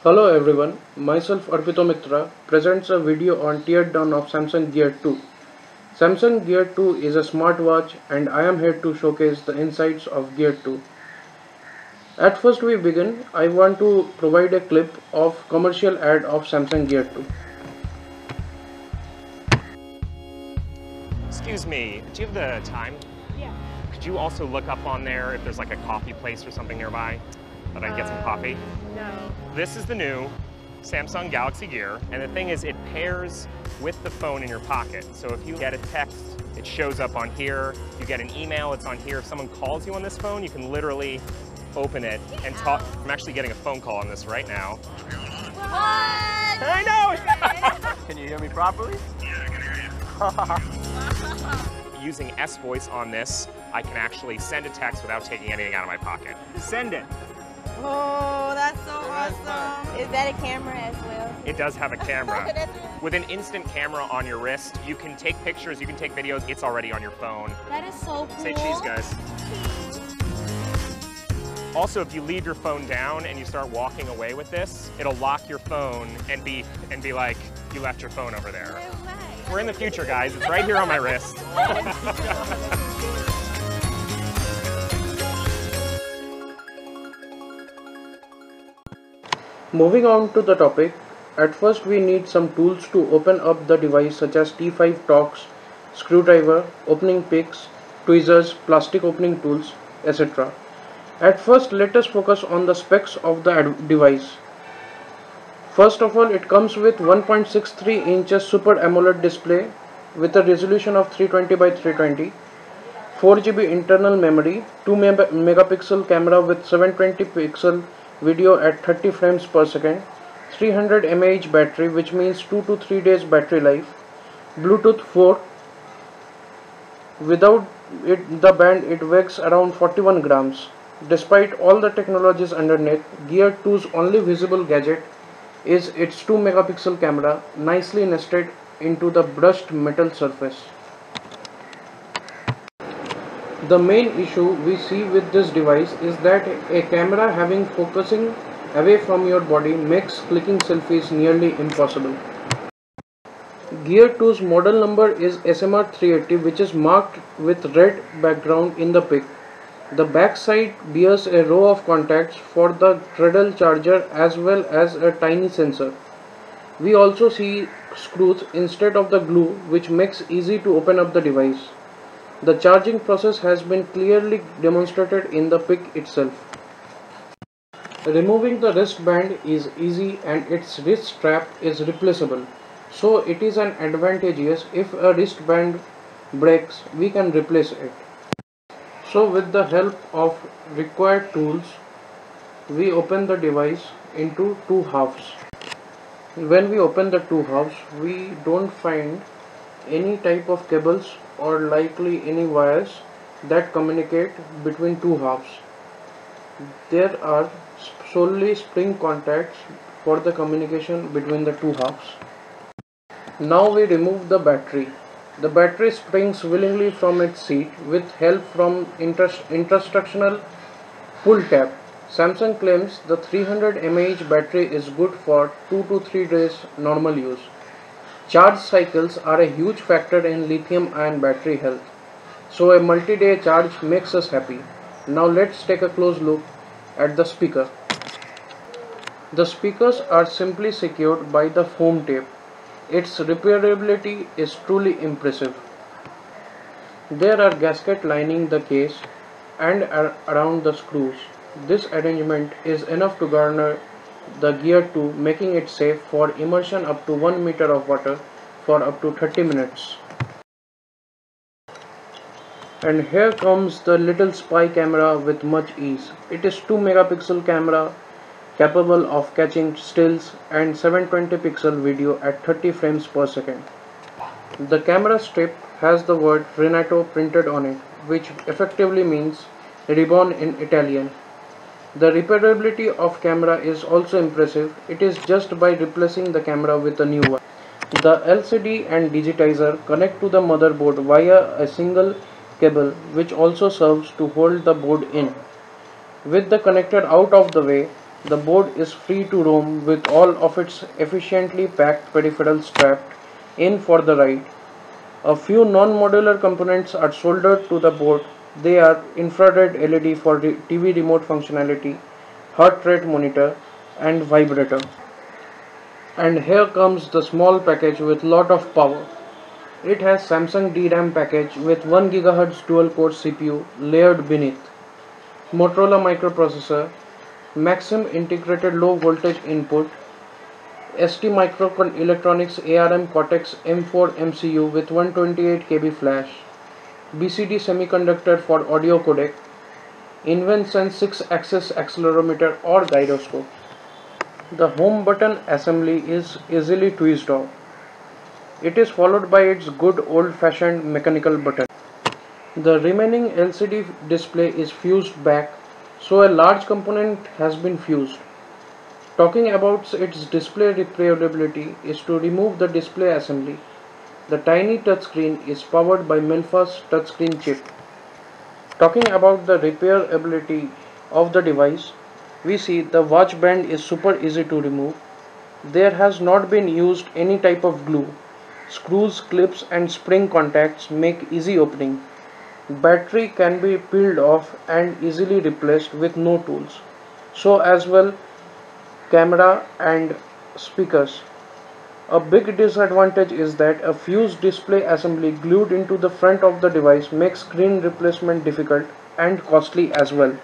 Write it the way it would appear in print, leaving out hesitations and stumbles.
Hello everyone, myself Arpito Mitra presents a video on teardown of Samsung Gear 2. Samsung Gear 2 is a smartwatch and I am here to showcase the insights of Gear 2. At first we begin, I want to provide a clip of commercial ad of Samsung Gear 2. Excuse me, do you have the time? Yeah. Could you also look up on there if there's like a coffee place or something nearby that I can get some coffee? No. This is the new Samsung Galaxy Gear, and the thing is it pairs with the phone in your pocket. So if you get a text, it shows up on here. You get an email, it's on here. If someone calls you on this phone, you can literally open it and talk. I'm actually getting a phone call on this right now. What? I know! Can you hear me properly? Using S-Voice on this, I can actually send a text without taking anything out of my pocket. Send it. Oh, that's so awesome. Is that a camera as well? It does have a camera. That's really With an instant camera on your wrist, you can take pictures, you can take videos, it's already on your phone. That is so cool. Say cheese, guys. Also, if you leave your phone down and you start walking away with this, it'll lock your phone and be like, you left your phone over there. We're in the future, guys. It's right here on my wrist. Moving on to the topic, at first we need some tools to open up the device such as T5 Torx, screwdriver, opening picks, tweezers, plastic opening tools, etc. At first let us focus on the specs of the device. First of all, it comes with 1.63 inches Super AMOLED display with a resolution of 320 by 320, 4 GB internal memory, 2 megapixel camera with 720 pixel video at 30 frames per second, 300 mAh battery, which means 2 to 3 days battery life, Bluetooth 4. Without the band it weighs around 41 grams. Despite all the technologies underneath, Gear 2's only visible gadget is its 2 megapixel camera nicely nested into the brushed metal surface. The main issue we see with this device is that a camera having focusing away from your body makes clicking selfies nearly impossible. Gear 2's model number is SMR380, which is marked with red background in the pic. The back side bears a row of contacts for the cradle charger as well as a tiny sensor. We also see screws instead of the glue, which makes easy to open up the device. The charging process has been clearly demonstrated in the pic itself. Removing the wristband is easy and its wrist strap is replaceable, so it is an advantageous. If a wristband breaks, we can replace it. So with the help of required tools, we open the device into two halves. When we open the two halves, we don't find any type of cables or likely any wires that communicate between two halves. There are solely spring contacts for the communication between the two halves. Now we remove the battery. The battery springs willingly from its seat with help from instructional pull tab. Samsung claims the 300 mAh battery is good for 2 to 3 days normal use. Charge cycles are a huge factor in lithium-ion battery health, so a multi-day charge makes us happy. Now let's take a close look at the speaker. The speakers are simply secured by the foam tape. Its repairability is truly impressive. There are gaskets lining the case and around the screws. This arrangement is enough to garner the Gear 2, making it safe for immersion up to 1 meter of water for up to 30 minutes. And here comes the little spy camera with much ease. It is 2 megapixel camera capable of catching stills and 720 pixel video at 30 frames per second. The camera strip has the word Renato printed on it, which effectively means reborn in Italian. The repairability of camera is also impressive. It is just by replacing the camera with a new one. The LCD and digitizer connect to the motherboard via a single cable, which also serves to hold the board in. With the connector out of the way, The board is free to roam with all of its efficiently packed peripherals strapped in for the ride. A few non-modular components are soldered to the board. They are infrared LED for TV remote functionality, heart rate monitor, and vibrator. And here comes the small package with lot of power. It has Samsung DRAM package with 1 GHz dual core CPU layered beneath, Motorola microprocessor, Maxim integrated low voltage input, ST Microelectronics ARM Cortex M4 MCU with 128 KB flash, BCD semiconductor for audio codec, InvenSense 6-axis accelerometer or gyroscope. The home button assembly is easily twist off. It is followed by its good old-fashioned mechanical button. The remaining LCD display is fused back, so a large component has been fused. Talking about its display repairability is to remove the display assembly. The tiny touchscreen is powered by Melfa's touchscreen chip. Talking about the repairability of the device, we see the watch band is super easy to remove. There has not been used any type of glue. Screws, clips and spring contacts make easy opening. Battery can be peeled off and easily replaced with no tools. So as well camera and speakers. A big disadvantage is that a fused display assembly glued into the front of the device makes screen replacement difficult and costly as well.